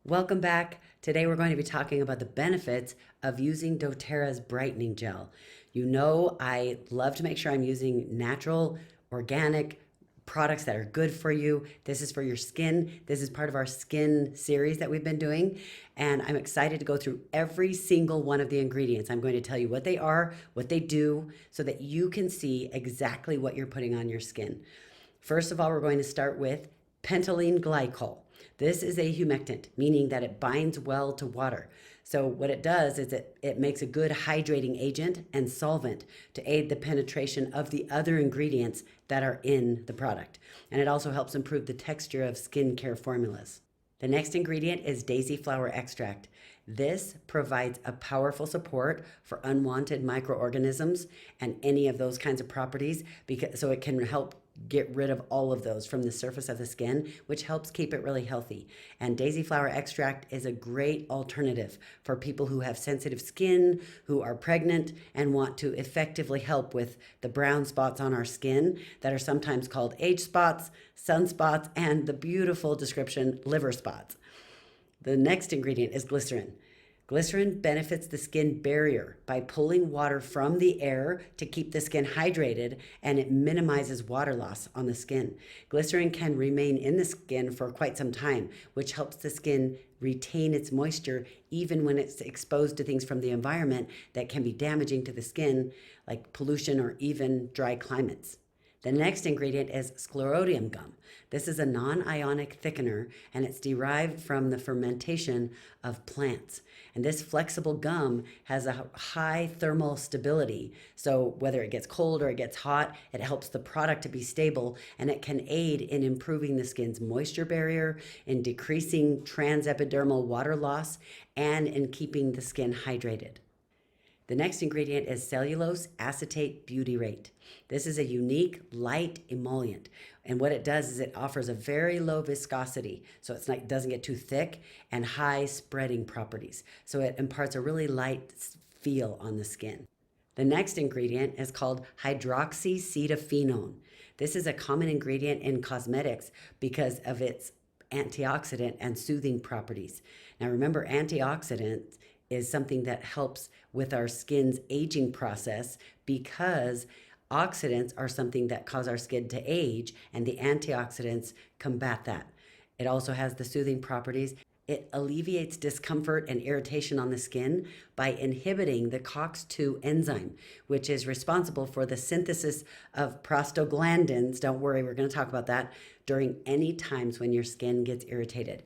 Welcome back. Today we're going to be talking about the benefits of using doTERRA's brightening gel. You know, I love to make sure I'm using natural, organic products that are good for you. This is for your skin. This is part of our skin series that we've been doing. And I'm excited to go through every single one of the ingredients. I'm going to tell you what they are, what they do, so that you can see exactly what you're putting on your skin. First of all, we're going to start with pentylene glycol. This is a humectant, meaning that it binds well to water. So what it does is it makes a good hydrating agent and solvent to aid the penetration of the other ingredients that are in the product. And it also helps improve the texture of skincare formulas. The next ingredient is daisy flower extract. This provides a powerful support for unwanted microorganisms and any of those kinds of properties, so it can help get rid of all of those from the surface of the skin, which helps keep it really healthy. And daisy flower extract is a great alternative for people who have sensitive skin, who are pregnant, and want to effectively help with the brown spots on our skin that are sometimes called age spots, sunspots, and the beautiful description, liver spots. The next ingredient is glycerin. Glycerin benefits the skin barrier by pulling water from the air to keep the skin hydrated, and it minimizes water loss on the skin. Glycerin can remain in the skin for quite some time, which helps the skin retain its moisture even when it's exposed to things from the environment that can be damaging to the skin, like pollution or even dry climates. The next ingredient is sclerotium gum. This is a non-ionic thickener, and it's derived from the fermentation of plants. And this flexible gum has a high thermal stability. So whether it gets cold or it gets hot, it helps the product to be stable, and it can aid in improving the skin's moisture barrier, in decreasing transepidermal water loss, and in keeping the skin hydrated. The next ingredient is cellulose acetate butyrate. This is a unique light emollient. And what it does is it offers a very low viscosity. So it doesn't get too thick, and high spreading properties. So it imparts a really light feel on the skin. The next ingredient is called hydroxycetophenone. This is a common ingredient in cosmetics because of its antioxidant and soothing properties. Now remember, antioxidants is something that helps with our skin's aging process, because oxidants are something that cause our skin to age, and the antioxidants combat that. It also has the soothing properties. It alleviates discomfort and irritation on the skin by inhibiting the COX-2 enzyme, which is responsible for the synthesis of prostaglandins. Don't worry, we're going to talk about that during any times when your skin gets irritated.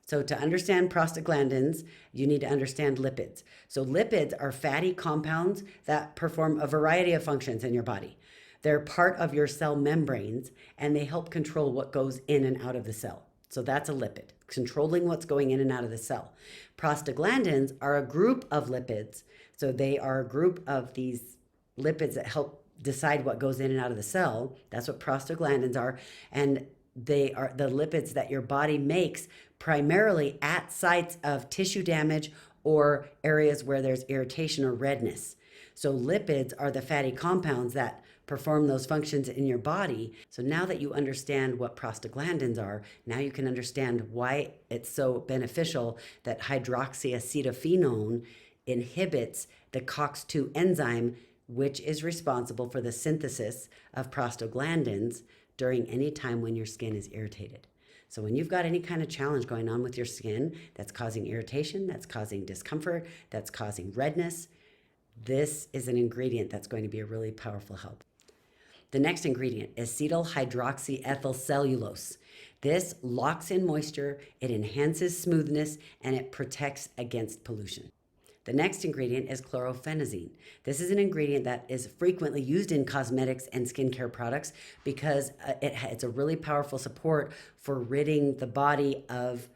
So to understand prostaglandins, you need to understand lipids. So lipids are fatty compounds that perform a variety of functions in your body. They're part of your cell membranes, and they help control what goes in and out of the cell. So that's a lipid, controlling what's going in and out of the cell. Prostaglandins are a group of lipids. So they are a group of these lipids that help decide what goes in and out of the cell. That's what prostaglandins are. And they are the lipids that your body makes primarily at sites of tissue damage or areas where there's irritation or redness. So lipids are the fatty compounds that perform those functions in your body. So now that you understand what prostaglandins are, now you can understand why it's so beneficial that hydroxyacetophenone inhibits the COX-2 enzyme, which is responsible for the synthesis of prostaglandins during any time when your skin is irritated. So when you've got any kind of challenge going on with your skin that's causing irritation, that's causing discomfort, that's causing redness, this is an ingredient that's going to be a really powerful help. The next ingredient is acetyl hydroxyethyl cellulose. This locks in moisture, it enhances smoothness, and it protects against pollution. The next ingredient is chlorphenazine. This is an ingredient that is frequently used in cosmetics and skincare products because it's a really powerful support for ridding the body of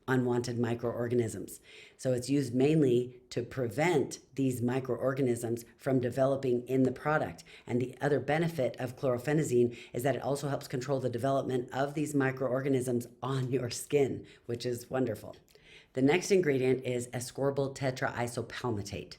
unwanted microorganisms. So it's used mainly to prevent these microorganisms from developing in the product. And the other benefit of chlorphenazine is that it also helps control the development of these microorganisms on your skin, which is wonderful. The next ingredient is ascorbyl tetraisopalmitate.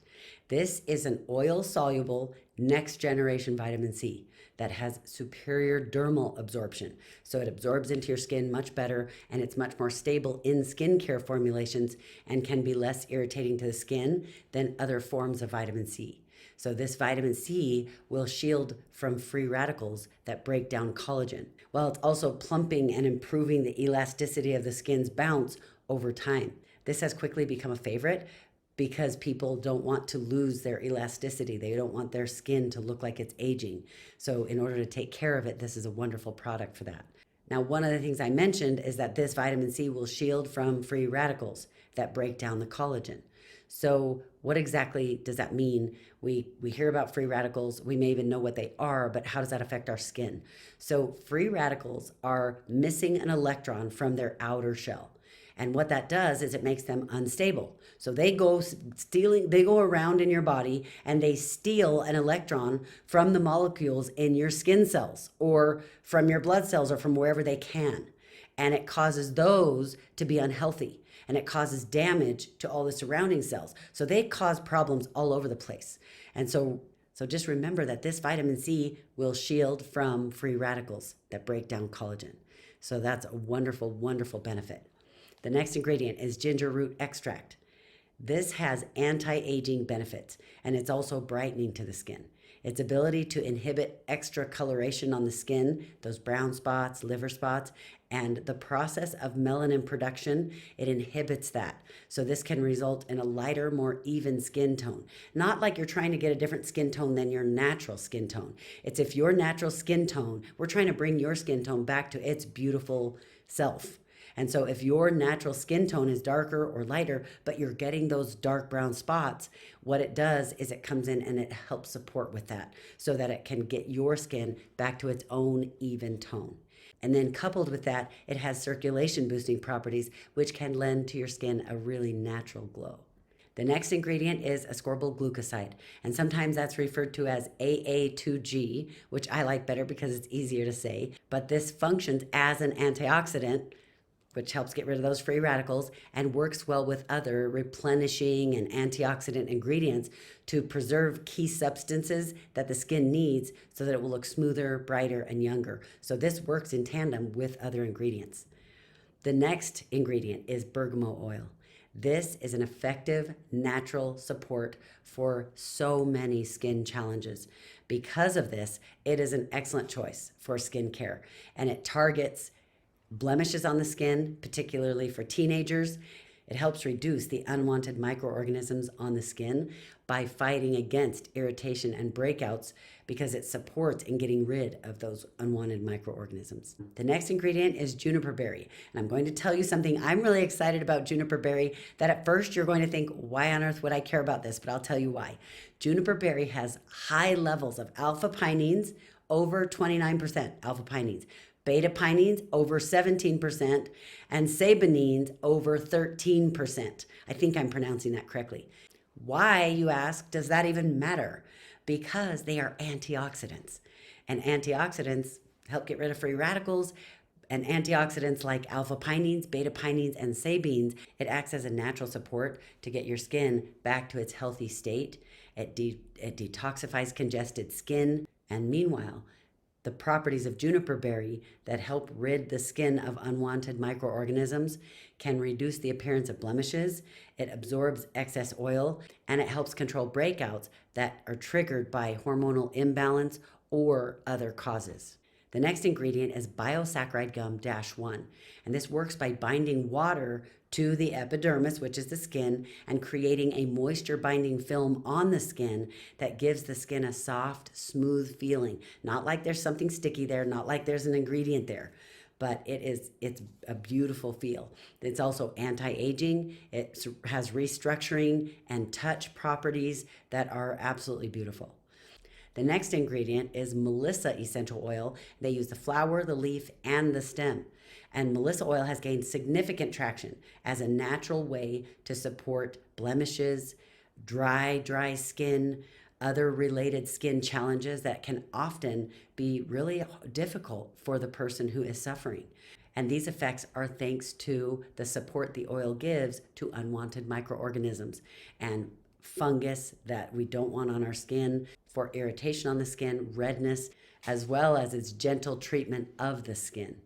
This is an oil-soluble next-generation vitamin C that has superior dermal absorption. So it absorbs into your skin much better, and it's much more stable in skincare formulations and can be less irritating to the skin than other forms of vitamin C. So this vitamin C will shield from free radicals that break down collagen, while it's also plumping and improving the elasticity of the skin's bounce over time. This has quickly become a favorite because people don't want to lose their elasticity. They don't want their skin to look like it's aging. So in order to take care of it, this is a wonderful product for that. Now, one of the things I mentioned is that this vitamin C will shield from free radicals that break down the collagen. So what exactly does that mean? We hear about free radicals. We may even know what they are, but how does that affect our skin? So free radicals are missing an electron from their outer shell. And what that does is it makes them unstable. So they go around in your body and they steal an electron from the molecules in your skin cells or from your blood cells or from wherever they can. And it causes those to be unhealthy, and it causes damage to all the surrounding cells. So they cause problems all over the place. And so just remember that this vitamin C will shield from free radicals that break down collagen. So that's a wonderful, wonderful benefit. The next ingredient is ginger root extract. This has anti-aging benefits, and it's also brightening to the skin. Its ability to inhibit extra coloration on the skin, those brown spots, liver spots, and the process of melanin production, it inhibits that. So this can result in a lighter, more even skin tone. Not like you're trying to get a different skin tone than your natural skin tone. It's if your natural skin tone, we're trying to bring your skin tone back to its beautiful self. And so if your natural skin tone is darker or lighter, but you're getting those dark brown spots, what it does is it comes in and it helps support with that so that it can get your skin back to its own even tone. And then coupled with that, it has circulation boosting properties, which can lend to your skin a really natural glow. The next ingredient is ascorbyl glucoside, and sometimes that's referred to as AA2G, which I like better because it's easier to say, but this functions as an antioxidant, which helps get rid of those free radicals and works well with other replenishing and antioxidant ingredients to preserve key substances that the skin needs so that it will look smoother, brighter, and younger. So this works in tandem with other ingredients. The next ingredient is bergamot oil. This is an effective natural support for so many skin challenges. Because of this, it is an excellent choice for skincare, and it targets blemishes on the skin, particularly for teenagers. It helps reduce the unwanted microorganisms on the skin by fighting against irritation and breakouts because it supports in getting rid of those unwanted microorganisms. The next ingredient is juniper berry. And I'm going to tell you something I'm really excited about juniper berry that at first you're going to think, why on earth would I care about this? But I'll tell you why. Juniper berry has high levels of alpha pinene, over 29% alpha pinene. Beta pinene over 17%, and saponines over 13%. I think I'm pronouncing that correctly. Why, you ask, does that even matter? Because they are antioxidants. And antioxidants help get rid of free radicals. And antioxidants like alpha pinene, beta pinene, and saponins, it acts as a natural support to get your skin back to its healthy state. It detoxifies congested skin. And meanwhile, the properties of juniper berry that help rid the skin of unwanted microorganisms can reduce the appearance of blemishes, it absorbs excess oil, and it helps control breakouts that are triggered by hormonal imbalance or other causes. The next ingredient is biosaccharide gum -1, and this works by binding water to the epidermis, which is the skin, and creating a moisture binding film on the skin that gives the skin a soft, smooth feeling. Not like there's something sticky there, not like there's an ingredient there, but it's a beautiful feel. It's also anti-aging. It has restructuring and touch properties that are absolutely beautiful. The next ingredient is Melissa essential oil. They use the flower, the leaf, and the stem. And Melissa oil has gained significant traction as a natural way to support blemishes, dry skin, other related skin challenges that can often be really difficult for the person who is suffering. And these effects are thanks to the support the oil gives to unwanted microorganisms. And fungus that we don't want on our skin, for irritation on the skin, redness, as well as its gentle treatment of the skin.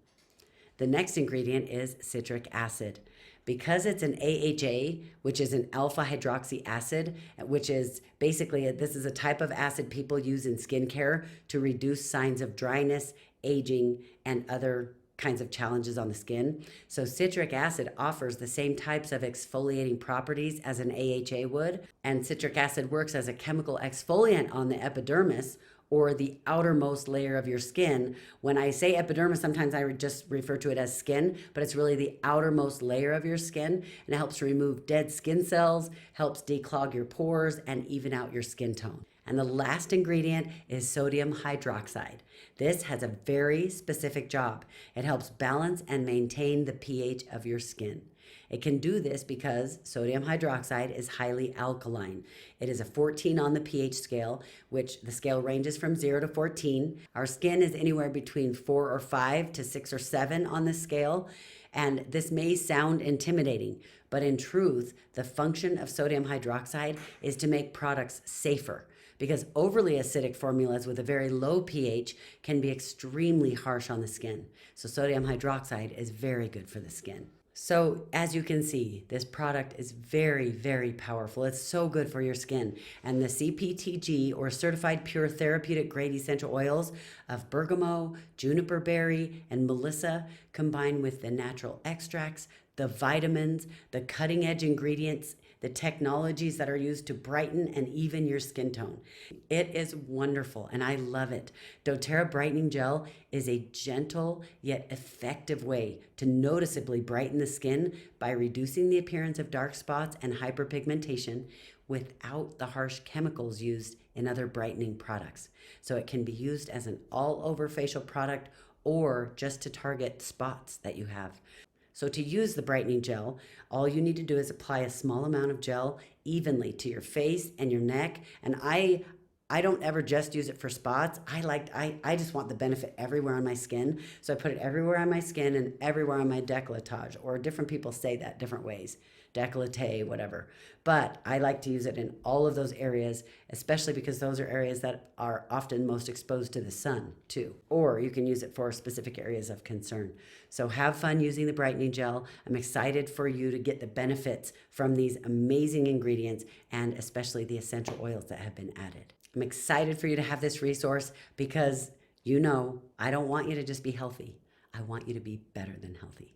The next ingredient is citric acid. Because it's an AHA, which is an alpha hydroxy acid, which is basically, this is a type of acid people use in skincare to reduce signs of dryness, aging, and other kinds of challenges on the skin. So citric acid offers the same types of exfoliating properties as an AHA would, and citric acid works as a chemical exfoliant on the epidermis, or the outermost layer of your skin. When I say epidermis, sometimes I just refer to it as skin, but it's really the outermost layer of your skin, and it helps to remove dead skin cells, helps declog your pores, and even out your skin tone. And the last ingredient is sodium hydroxide. This has a very specific job. It helps balance and maintain the pH of your skin. It can do this because sodium hydroxide is highly alkaline. It is a 14 on the pH scale, which the scale ranges from 0 to 14. Our skin is anywhere between 4 or 5 to 6 or 7 on this scale. And this may sound intimidating, but in truth, the function of sodium hydroxide is to make products safer, because overly acidic formulas with a very low pH can be extremely harsh on the skin. So sodium hydroxide is very good for the skin. So as you can see, this product is very, very powerful. It's so good for your skin. And the CPTG, or Certified Pure Therapeutic Grade Essential Oils of bergamot, juniper berry, and melissa, combined with the natural extracts, the vitamins, the cutting edge ingredients, the technologies that are used to brighten and even your skin tone. It is wonderful and I love it. Doterra Brightening Gel is a gentle yet effective way to noticeably brighten the skin by reducing the appearance of dark spots and hyperpigmentation without the harsh chemicals used in other brightening products. So it can be used as an all-over facial product or just to target spots that you have. So to use the brightening gel, all you need to do is apply a small amount of gel evenly to your face and your neck. And I don't ever just use it for spots. I just want the benefit everywhere on my skin. So I put it everywhere on my skin and everywhere on my décolletage, or different people say that different ways, décolleté, whatever. But I like to use it in all of those areas, especially because those are areas that are often most exposed to the sun too. Or you can use it for specific areas of concern. So have fun using the brightening gel. I'm excited for you to get the benefits from these amazing ingredients, and especially the essential oils that have been added. I'm excited for you to have this resource because I don't want you to just be healthy. I want you to be better than healthy.